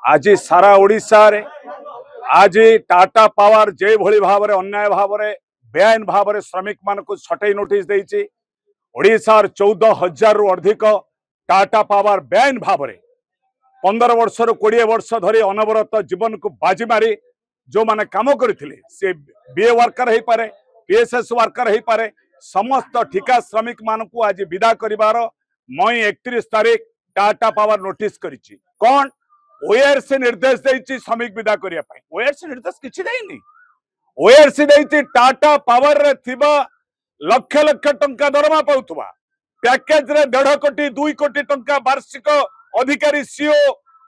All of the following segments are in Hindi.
आज सारा ओडिशा रे आज टाटा पावर जे भली भाव रे अन्याय भाव रे बेआईन भाव रे श्रमिक मान को छटई नोटिस देइछि। ओडिशार 14,000 रु अधिक टाटा पावर बेआईन भाव रे 15 वर्ष रु 20 वर्ष धरी अनवरत जीवन को बाजी मारी जो माने काम करथिले से बीए वर्कर हे पारे, पीएसएस वर्कर हे पारे, समस्त ठिका श्रमिक मान को आज विदा करिवार मई 31 तारीख टाटा पावर नोटिस करिछि। कोन ओआरसी निर्देश देइछि श्रमिक विदा करिया पई। ओआरसी निर्देश किछि देइनि। ओआरसी देइछि टाटा पावर रे थिबा लक्ष लक्ष टंका दरमा पाउथबा पैकेज रे 1.5 कोटी 2 कोटी टंका वार्षिक अधिकारी सीओ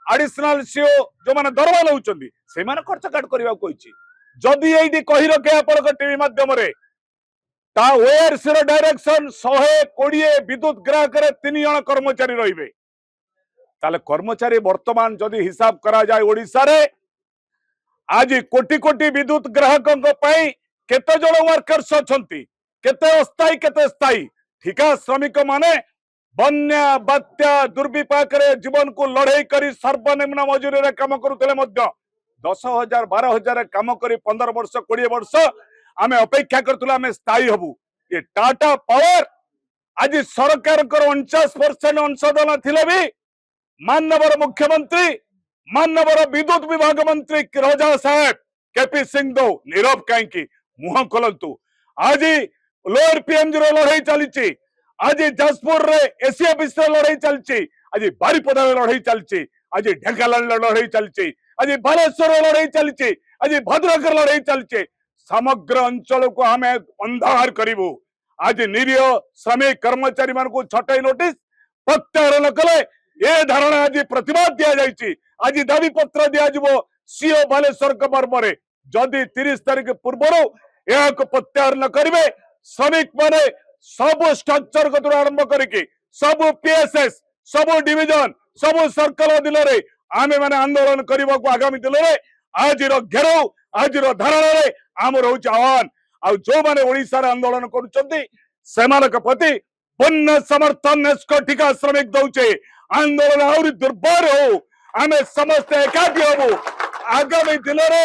एडिशनल सीओ जो माने दरमा लउचंदी से माने खर्च काट करिवा कोइछि। जदि एइडी कहि रखे आपन टीवी माध्यम रे ता ओआरसी रो डायरेक्शन 120 विद्युत ग्राहक रे 3 जण कर्मचारी रहिबे। ताले कर्मचारी वर्तमान जदि हिसाब करा जाय ओडिसा रे आज कोटी कोटी विद्युत ग्राहकों पई केते जण वर्कर्स अछंती, केते अस्थायी केते स्थायी ठिका श्रमिक माने बन्या बात्या दुर्विपाक रे जीवन को लड़ाई करी सर्वनिम्न मजूरी रे काम करुतले मध्य 10,000 12,000 काम करी 15 वर्ष 20 वर्ष आमे अपेक्षा करतुला आमे स्थायी हबु। ये टाटा पावर आज सरकार को 49% अंशदान थिले भी माननीय मुख्यमंत्री माननीय विद्युत विभाग मंत्री राजा साहेब केपी सिंह दो नीरव कहीं मुह खोलतु। आज लोअर पीएमजी लड़ाई चली, आज जाजपुर रे एसी ऑफिस लड़ाई चलची, आज बारिपदा लड़ाई चलची, आज ढेंकानाल लड़ाई चलची, आज बालेश्वर लड़ाई चलची, आज भद्रक लड़ाई चलची। समग्र अंचल को हमें अंधार करिवु। आज निरीह श्रमिक कर्मचारी मान को छटई नोटिस प्रत्याहार न कले ये धारणा आज प्रतिवाद दिया जाइछि। आज दाबी पत्र दिया जिवो सीओ बालेश्वर के मर्मरे जदि 30 तारीख पूर्व यह प्रत्याहार न करिवे श्रमिक माने सब स्ट्रक्चर को आरंभ करके सब पीएसएस सब डिविजन सब सर्कल अधीन रे आमे माने आंदोलन करबा को आगामी दिन रे आज घेराव आज धारणा रे आम रोच आह्वान आ जो माने ओडिसा रे आंदोलन करूचंती सेमानक प्रति पूर्ण समर्थन ठिका श्रमिक दौचे। आंदोलन आउरी दुर्बर हो आमे समस्त एकाठी हबु। आगामी दिन रे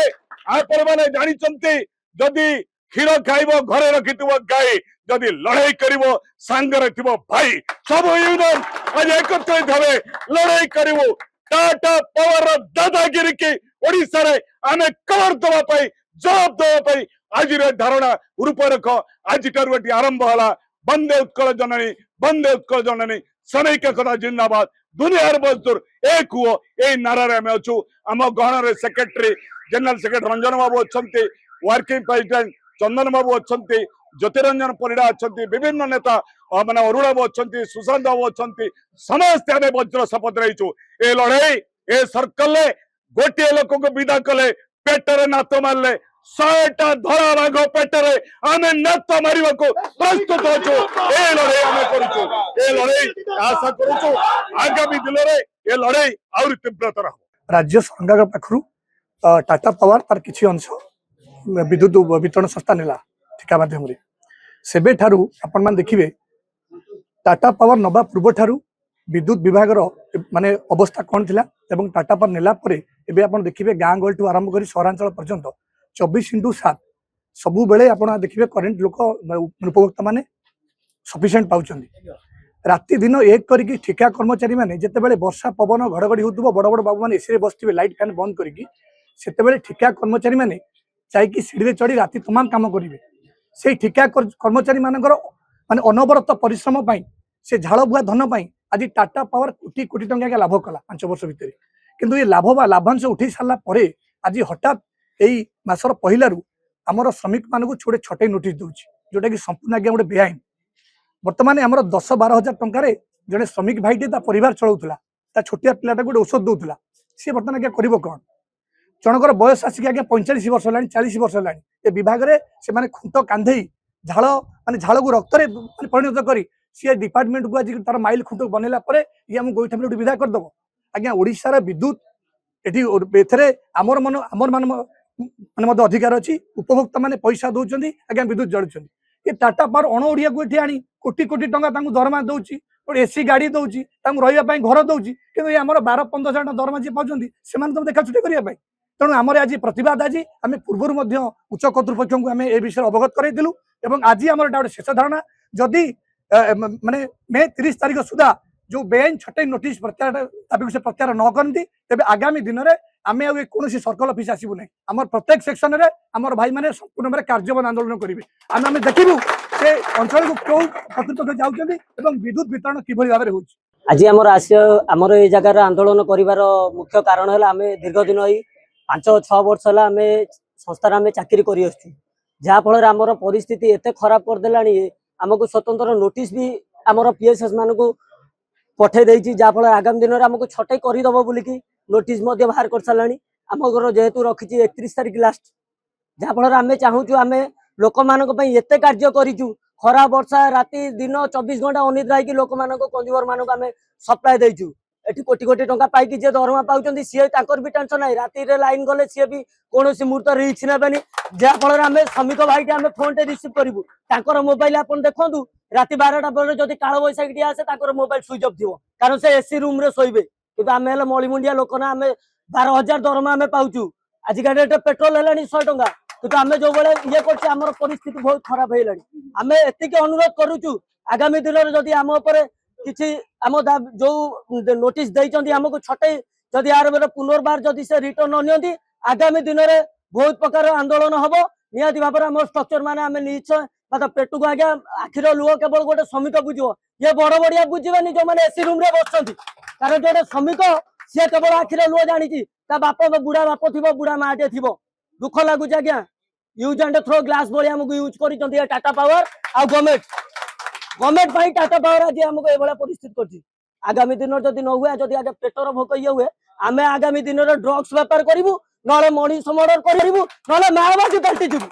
आपण माने जानि चंती जदि क्षीर खाइब घरे रखिथिबो गाई जदि लड़ाई करिवो सांगरे थिबो भाई सब यूनियन आज एकत्रित हवे लड़ाई करिवो। टाटा पावर दादागिरी की ओडिसा रे आमे कवर दवा पई जवाब दवा पई आज रे धारणा रूपरेख आज टारु आरंभ होला। वंदे उत्कल जननी वंदे उत्कल जननी श्रमिक एकता जिंदाबाद दुनिया मजदूर एक हुओ ए नारा रे आमे अछु। आम गहन रे सेक्रेटरी जनरल सेक्रेटरी रंजन बाबू अछंती, वर्किंग प्रेसिडेंट चंदन बाबू अछंती, ज्योतिरंजन परिड़ा अछंती, विभिन्न नेता माने अरुण बाबू अछंती, सुशांत बाबू अछंती, समस्त आमे वज्र शपथ रहिछु। ए लड़ाई ए सर्कल ले गोटे लोक को विदा कले पेटरे नात मारले 100टा धरा बाघ पेटरे आमे नात मारिबा को प्रस्तुत होछु। ए लड़ाई आमे करूछु। ए लड़ाई आशा करूछु आगामी दिन रे ए लड़ाई और तीव्रतर हो। राज्य सरकार पाखरु टाटा पावर तार किछि अंश विद्युत वितरण संस्था नेला ठिका माध्यम रे सेबे ठारू आपण मान देखिबे टाटा पावर नबा पूर्व ठारू विद्युत विभाग रो माने अवस्था कोन थिला एवं टाटा पावर नेला परे एबे आपण देखिबे गां गल टू आरंभ करी सहरांचल पर्यंत 24/7 सबु बेले आपण देखिबे करेंट लोक उपभोक्ता माने सफिशिएंट पाउचंदी। राति दिन एक करिकी ठिका कर्मचारी माने जते बेले वर्षा पवन घड़घड़ी होतबो बड़ बड़ बाबू माने एसी रे बसथिबे लाइट फैन बंद करिकी सेते बेले ठिका कर्मचारी माने चाइकी सीढ़ी रे चढ़ी राति तमाम काम करिवे। से ठिका कर्मचारी मानकर माने अनवरत परिश्रम पाई से झाड़ बुआ धन पाई आज टाटा पावर कोटी कोटी टंका लाभ कला 5 वर्ष भितर। किंतु ये लाभ बा लाभांश उठी सारा परे आज हठात एई मासर पहिलारू आमर श्रमिक मानक छोटे छटई नोटिस दउछि जोटा कि संपूर्ण आज्ञा गोटे बेआईन। वर्तमान आमर 10-12 हजार टंका जड़े श्रमिक भाईटे परिवार चलाउला ता छोटिया पिलाटा गोटे औषध दउला सी वर्तमान आज्ञा करिवो कोन। जनकर बयस आसिक आज्ञा 45 वर्ष होलानी 40 वर्ष होलानी ए विभाग रे से माने खुंट कांधेई झाड़ माने झाड़ को रक्त रे माने परिणत करी सी डिपार्टमेंट को आज तार माइल खुंट बनेला परे ये हम गोइठा में विदा कर दबो। आज्ञा ओडिसा रे विद्युत एठी एथरे आमर मान माने मध्य अधिकार अछि। उपभोक्ता माने पैसा दउचंदी आज्ञा विद्युत जळुचंदी। ये टाटा पावर अण ओडिया को एठी आनी कोटी कोटी टंका तांकु दरमा दउची एसी गाड़ी दौची रही घर दौची कि आम 12-15 हजार दरमा जी पाँच से देखा छुट्टी करने तेणु आम आज प्रतिवाद आज आम पूर्व उच्च कर्तृपक्ष को आम ए विषय अवगत करूँ और आज आम गोटे शेष धारणा जदि माने मे 30 तारीख सुधा जो बेआईन छटई नोटिस प्रत्याहार न करती तेज आगामी दिन में आम कौन सर्कल अफिस आसबू ना आम प्रत्येक सेक्शन में आम भाई मैंने संपूर्ण भाव कार्य आंदोलन करेंगे आम देखू से अंचल को क्यों कर्तृपक्ष जाऊँच विद्युत वितरण किभली भाव में हो आज आमर ये जगार आंदोलन करिवार मुख्य कारण है आम दीर्घ दिन 5-6 वर्ष है आम संस्थार आम चाकरी कर जहाँफल आमर परिस्थिति एत खराब करदेला आमको स्वतंत्र नोटिस भी आमर पीएसएस मान को पठे देछि जहाँफल आगामी दिन में आमको छटई करदेव बोलिकी नोटिस बाहर कर सारा आम घर जेहेतु रखी 31 तारीख लास्ट जहाँफल आम चाहूँ आम लोक मान एत कार्य करूँ खरा वर्षा राति दिन 24 घंटा अनिद्रा होगी लोक मान कंज्यूमर मान आम सप्लाय देचु एटी कोटी कोटी टंका पाई जे दरमा पाउछन सी भी टेंशन ना राति लाइन गले सी भी कौन मुहूर्त रिस्क नेबेनी जहाँफल आम श्रमिक भाई आम फोन टे रिसीव करूँ मोबाइल आप देखूँ राति 12टा बेले जब काल बैशाखी आसे मोबाइल स्विच अफ थी कारण से एसी रूम रे शोबे कि आम मलिमुंडिया लोक ना आम 12,000 दरमा आम पाचु आजिका डेट पेट्रोल है 100 टंका कि आम जो बड़े ये कर परिस्थिति बहुत खराब है आम एति अनुरोध करुचु आगामी दिन में जदि आम किसी आम जो नोटिस देइचंदी हमको छटई जदि यार पुनर्बार जदि से रिटर्न न नियंती आगामी दिन में बहुत प्रकार आंदोलन हम निहाती भाव में स्ट्रक्चर माने आम निश्चय मतलब पेट को आज्ञा आखिर लुह केवल गोटे श्रमिक बुझो ये बड़ बड़िया बुझे जो मैंने एसी रूम रे बसुँच कारण जो श्रमिक सी केवल आखिर लुह जानी बाप बुढ़ा बाप थी बुढ़ा माटे थी दुख लगुच आज्ञा यूज एंड थ्रो ग्लास भाई आमको यूज कर टाटा पावर आ गवर्नमेंट टाटा पावर आज आमको ये परिस्थिति कर आगामी दिन जदि न हुए जदि आगे पेटर भोक ये हुए आम आगामी दिन में ड्रग्स बेपार करूँ ना मनीष मर्डर करूँ ना माओवादी पार्टी जीवु।